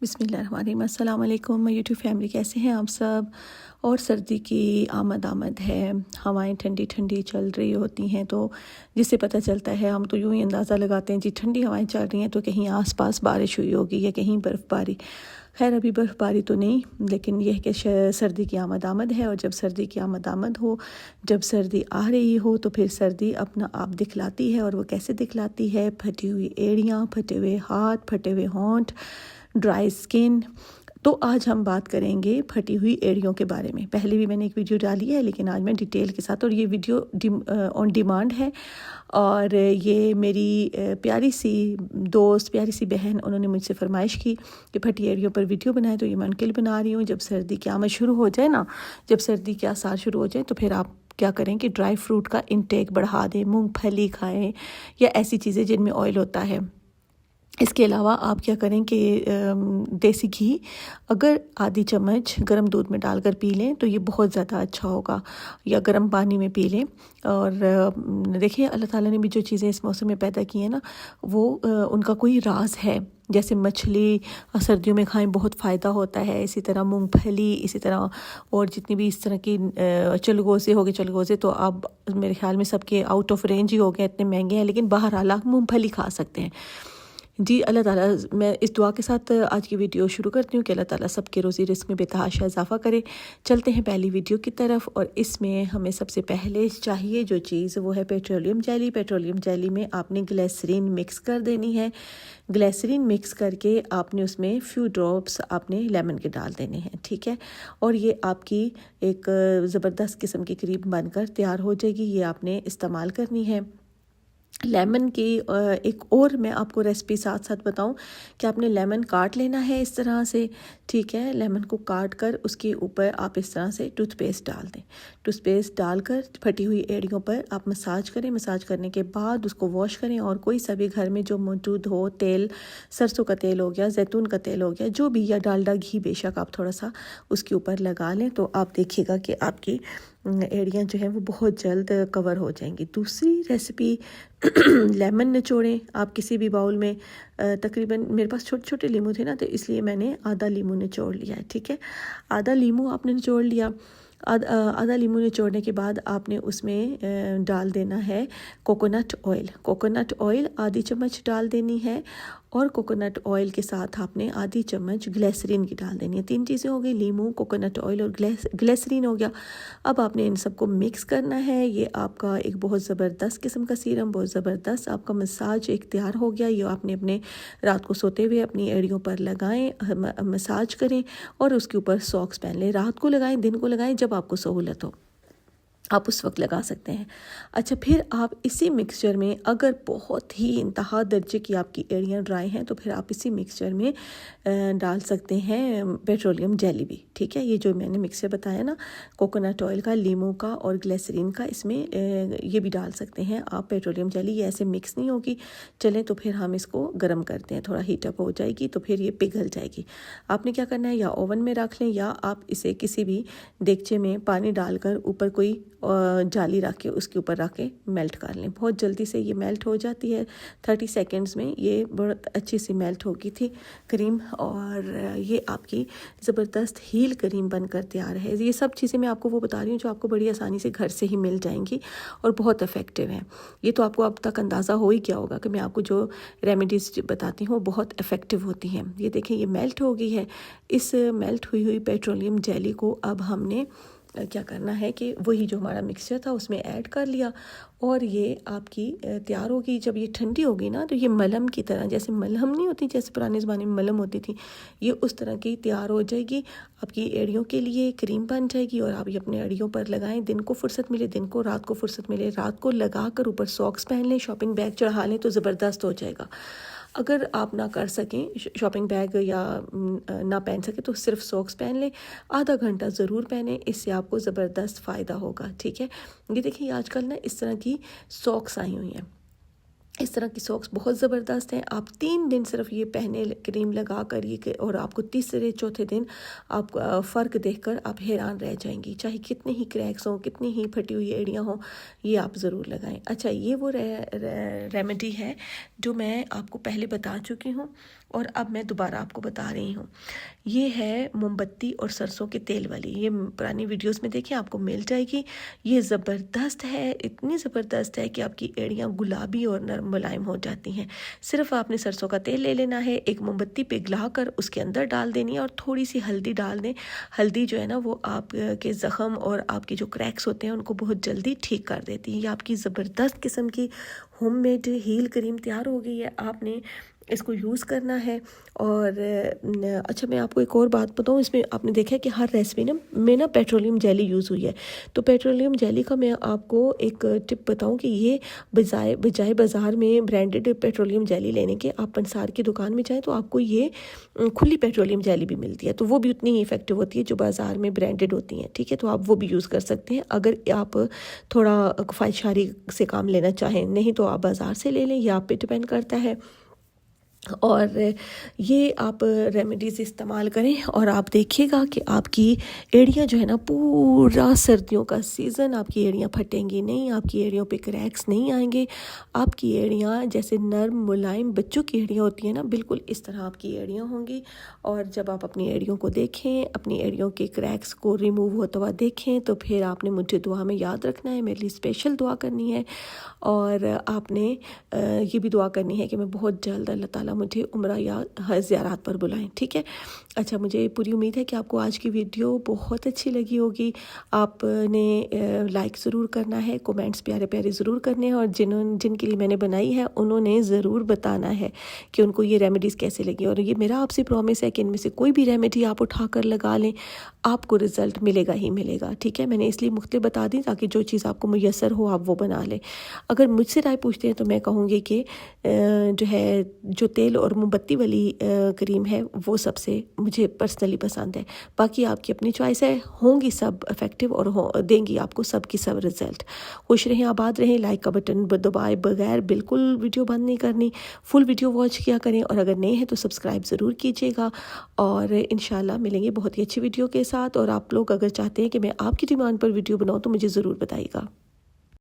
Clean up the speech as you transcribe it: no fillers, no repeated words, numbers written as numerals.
बिस्मिल्लाहिर्रहमानिर्रहीम। अस्सलाम वालेकुम माय यूट्यूब फैमिली, कैसे हैं आप सब। और सर्दी की आमद है, हवाएं ठंडी ठंडी चल रही होती हैं, तो जिससे पता चलता है हम तो यूं ही अंदाज़ा लगाते हैं जी ठंडी हवाएं चल रही हैं तो कहीं आसपास बारिश हुई होगी या कहीं बर्फ़बारी। खैर अभी बर्फ़बारी तो नहीं, लेकिन यह कि सर्दी की आमद है, और जब सर्दी की आमद हो, जब सर्दी आ रही हो तो फिर सर्दी अपना आप दिखलाती है। और वो कैसे दिखलाती है? फटी हुई एड़ियाँ, फटे हुए हाथ, फटे हुए होंठ, ड्राई स्किन। तो आज हम बात करेंगे फटी हुई एड़ियों के बारे में। पहले भी मैंने एक वीडियो डाली है, लेकिन आज मैं डिटेल के साथ, और ये वीडियो ऑन डिमांड है। और ये मेरी प्यारी सी दोस्त, प्यारी सी बहन, उन्होंने मुझसे फरमाइश की कि फटी एड़ियों पर वीडियो बनाए, तो ये मैं उनके लिए बना रही हूँ। जब सर्दी की आमद शुरू हो जाए ना, जब सर्दी के आसार शुरू हो जाए, तो फिर आप क्या करें कि ड्राई फ्रूट का इंटेक बढ़ा दें, मूंगफली खाएं या ऐसी चीज़ें जिनमें ऑयल होता है। इसके अलावा आप क्या करें कि देसी घी अगर आधी चम्मच गर्म दूध में डालकर पी लें तो ये बहुत ज़्यादा अच्छा होगा, या गर्म पानी में पी लें। और देखिए, अल्लाह ताला ने भी जो चीज़ें इस मौसम में पैदा की हैं ना, वो उनका कोई राज है। जैसे मछली सर्दियों में खाएं, बहुत फ़ायदा होता है। इसी तरह मूंगफली, इसी तरह और जितनी भी इस तरह की चलगोज़े हो गए, चलगोज़े तो अब मेरे ख्याल में सबके आउट ऑफ रेंज ही हो गए, इतने महंगे हैं, लेकिन बहरहाल आप मूंगफली खा सकते हैं जी। अल्लाह ताला, मैं इस दुआ के साथ आज की वीडियो शुरू करती हूँ कि अल्लाह ताला सबके रोज़ी रिस्क में बेतहाशा इजाफ़ा करे। चलते हैं पहली वीडियो की तरफ, और इसमें हमें सबसे पहले चाहिए जो चीज़, वो है पेट्रोलियम जेली। पेट्रोलियम जेली में आपने ग्लिसरीन मिक्स कर देनी है। ग्लिसरीन मिक्स करके आपने उसमें फ्यू ड्रॉप्स आपने लेमन के डाल देने हैं, ठीक है। और ये आपकी एक ज़बरदस्त किस्म की क्रीम बनकर तैयार हो जाएगी। ये आपने इस्तेमाल करनी है। लेमन की एक और मैं आपको रेसिपी साथ साथ बताऊं कि आपने लेमन काट लेना है इस तरह से, ठीक है। लेमन को काट कर उसके ऊपर आप इस तरह से टूथपेस्ट डाल दें। टूथपेस्ट डालकर फटी हुई एड़ियों पर आप मसाज करें। मसाज करने के बाद उसको वॉश करें, और कोई सा भी घर में जो मौजूद हो तेल, सरसों का तेल हो गया, जैतून का तेल हो गया, जो भी, या डालडा घी, बेशक आप थोड़ा सा उसके ऊपर लगा लें, तो आप देखिएगा कि आपकी एड़ियाँ जो हैं वो बहुत जल्द कवर हो जाएंगी। दूसरी रेसिपी, लेमन निचोड़ें आप किसी भी बाउल में। तकरीबन मेरे पास छोटे छोटे लीमू थे ना, तो इसलिए मैंने आधा लीमू निचोड़ लिया है, ठीक है। आधा लीमू आपने निचोड़ लिया। आधा लीमू निचोड़ने के बाद आपने उसमें डाल देना है कोकोनट ऑयल। कोकोनट ऑयल आधी चम्मच डाल देनी है, और कोकोनट ऑयल के साथ आपने आधी चम्मच ग्लिसरीन की डाल देनी है। 3 चीज़ें हो गई, लीमू, कोकोनट ऑयल और ग्लिसरीन हो गया। अब आपने इन सबको मिक्स करना है। ये आपका एक बहुत ज़बरदस्त किस्म का सीरम, बहुत ज़बरदस्त आपका मसाज एक तैयार हो गया। ये आपने अपने रात को सोते हुए अपनी एड़ियों पर लगाएं, मसाज करें, और उसके ऊपर सॉक्स पहन लें। रात को लगाएं, दिन को लगाएं, जब आपको सहूलत हो आप उस वक्त लगा सकते हैं। अच्छा, फिर आप इसी मिक्सचर में, अगर बहुत ही इंतहा दर्जे की आपकी एड़ियाँ ड्राई हैं, तो फिर आप इसी मिक्सचर में डाल सकते हैं पेट्रोलियम जेली भी, ठीक है। ये जो मैंने मिक्सचर बताया ना, कोकोनट ऑयल का, लीमू का और ग्लिसरीन का, इसमें ये भी डाल सकते हैं आप पेट्रोलियम जेली। ये ऐसे मिक्स नहीं होगी। चलें, तो फिर हम इसको गर्म करते हैं, थोड़ा हीटअप हो जाएगी तो फिर ये पिघल जाएगी। आपने क्या करना है, या ओवन में रख लें, या आप इसे किसी भी देगचे में पानी डालकर ऊपर कोई जाली रख के उसके ऊपर रख के मेल्ट कर लें। बहुत जल्दी से ये मेल्ट हो जाती है। 30 सेकंड्स में ये बहुत अच्छी सी मेल्ट हो गई थी क्रीम, और ये आपकी ज़बरदस्त हील क्रीम बनकर तैयार है। ये सब चीज़ें मैं आपको वो बता रही हूँ जो आपको बड़ी आसानी से घर से ही मिल जाएंगी और बहुत इफ़ेक्टिव हैं। ये तो आपको अब तक अंदाज़ा हो ही क्या होगा कि मैं आपको जो रेमेडीज़ बताती हूँ बहुत इफ़ेक्टिव होती हैं। ये देखें, ये मेल्ट हो गई है। इस मेल्ट हुई हुई पेट्रोलियम जेली को अब हमने क्या करना है कि वही जो हमारा मिक्सचर था उसमें ऐड कर लिया, और ये आपकी तैयार होगी। जब ये ठंडी होगी ना, तो ये मलहम की तरह, जैसे मलहम नहीं होती, जैसे पुराने ज़माने में मलहम होती थी, ये उस तरह की तैयार हो जाएगी। आपकी एड़ियों के लिए क्रीम बन जाएगी, और आप ये अपने एड़ियों पर लगाएं। दिन को फुर्सत मिले, दिन को, रात को फुर्सत मिले, रात को लगा कर ऊपर सॉक्स पहन लें, शॉपिंग बैग चढ़ा लें, तो ज़बरदस्त हो जाएगा। अगर आप ना कर सकें, शॉपिंग बैग या ना पहन सके, तो सिर्फ सॉक्स पहन लें। आधा घंटा ज़रूर पहने, इससे आपको ज़बरदस्त फ़ायदा होगा, ठीक है। ये देखिए, आजकल ना इस तरह की सॉक्स आई हुई हैं। इस तरह की सॉक्स बहुत ज़बरदस्त हैं। आप 3 दिन सिर्फ ये पहने, क्रीम लगा कर ये, और आपको तीसरे चौथे दिन आप फ़र्क देखकर आप हैरान रह जाएंगी। चाहे कितने ही क्रैक्स हों, कितनी ही फटी हुई एड़ियाँ हों, ये आप ज़रूर लगाएं। अच्छा, ये वो रेमेडी है जो मैं आपको पहले बता चुकी हूँ, और अब मैं दोबारा आपको बता रही हूँ, ये है मोमबत्ती और सरसों के तेल वाली। ये पुरानी वीडियोस में देखिए आपको मिल जाएगी। ये ज़बरदस्त है, इतनी ज़बरदस्त है कि आपकी एड़ियाँ गुलाबी और नरम मुलायम हो जाती हैं। सिर्फ आपने सरसों का तेल ले लेना है, एक मोमबत्ती पिघला कर उसके अंदर डाल देनी है और थोड़ी सी हल्दी डाल दें। हल्दी जो है ना वो आपके ज़ख़म और आपके जो क्रैक्स होते हैं उनको बहुत जल्दी ठीक कर देती है। ये आपकी ज़बरदस्त किस्म की होममेड हील क्रीम तैयार हो गई है। आपने इसको यूज़ करना है। और अच्छा, मैं आपको एक और बात बताऊँ, इसमें आपने देखा है कि हर रेसिपी में ना पेट्रोलियम जेली यूज़ हुई है। तो पेट्रोलियम जेली का मैं आपको एक टिप बताऊँ कि ये बजाय बाज़ार में ब्रांडेड पेट्रोलियम जेली लेने के, आप पंसार की दुकान में जाएँ तो आपको ये खुली पेट्रोलियम जेली भी मिलती है, तो वो भी उतनी ही इफ़ेक्टिव होती है जो बाज़ार में ब्रांडेड होती हैं। ठीक है, तो आप वो भी यूज़ कर सकते हैं अगर आप थोड़ा ख्वाहिशारी से काम लेना चाहें। नहीं तो आप बाज़ार से ले लें, या आप पे डिपेंड करता है। और ये आप रेमेडीज़ इस्तेमाल करें और आप देखिएगा कि आपकी एड़ियाँ जो है ना, पूरा सर्दियों का सीज़न आपकी एड़ियाँ फटेंगी नहीं, आपकी एड़ियों पे क्रैक्स नहीं आएंगे। आपकी एड़ियाँ जैसे नर्म मुलायम बच्चों की एड़ियाँ होती हैं ना, बिल्कुल इस तरह आपकी एड़ियाँ होंगी। और जब आप अपनी एड़ियों को देखें, अपनी एड़ियों के क्रैक्स को रिमूव होता हुआ देखें, तो फिर आपने मुझे दुआ में याद रखना है, मेरे लिए स्पेशल दुआ करनी है। और आपने ये भी दुआ करनी है कि मैं बहुत जल्द अल्लाह ताला मुझे उम्रा या हज ज़ियारत पर बुलाएं। ठीक है। अच्छा, मुझे पूरी उम्मीद है कि आपको आज की वीडियो बहुत अच्छी लगी होगी। आपने लाइक ज़रूर करना है, कमेंट्स प्यारे प्यारे ज़रूर करने हैं, और जिनके लिए मैंने बनाई है उन्होंने ज़रूर बताना है कि उनको ये रेमेडीज़ कैसे लगी। और ये मेरा आपसे प्रॉमिस है कि इनमें से कोई भी रेमेडी आप उठा कर लगा लें, आपको रिज़ल्ट मिलेगा ही मिलेगा। ठीक है, मैंने इसलिए मुख्तलिफ बता दी ताकि जो चीज़ आपको मुयस्सर हो आप वो बना लें। अगर मुझसे राय पूछते हैं तो मैं कहूँगी कि जो है, जो तेल और मोमबत्ती वाली क्रीम है वो सबसे मुझे पर्सनली पसंद है। बाकी आपकी अपनी चॉइस है, होंगी सब इफ़ेक्टिव और देंगी आपको सब की सब रिज़ल्ट। खुश रहें, आबाद रहें। लाइक का बटन दबाए बगैर बिल्कुल वीडियो बंद नहीं करनी, फुल वीडियो वॉच किया करें। और अगर नए हैं तो सब्सक्राइब ज़रूर कीजिएगा। और इंशाल्लाह मिलेंगे बहुत ही अच्छी वीडियो के साथ। और आप लोग अगर चाहते हैं कि मैं आपकी डिमांड पर वीडियो बनाऊँ तो मुझे ज़रूर बताइएगा।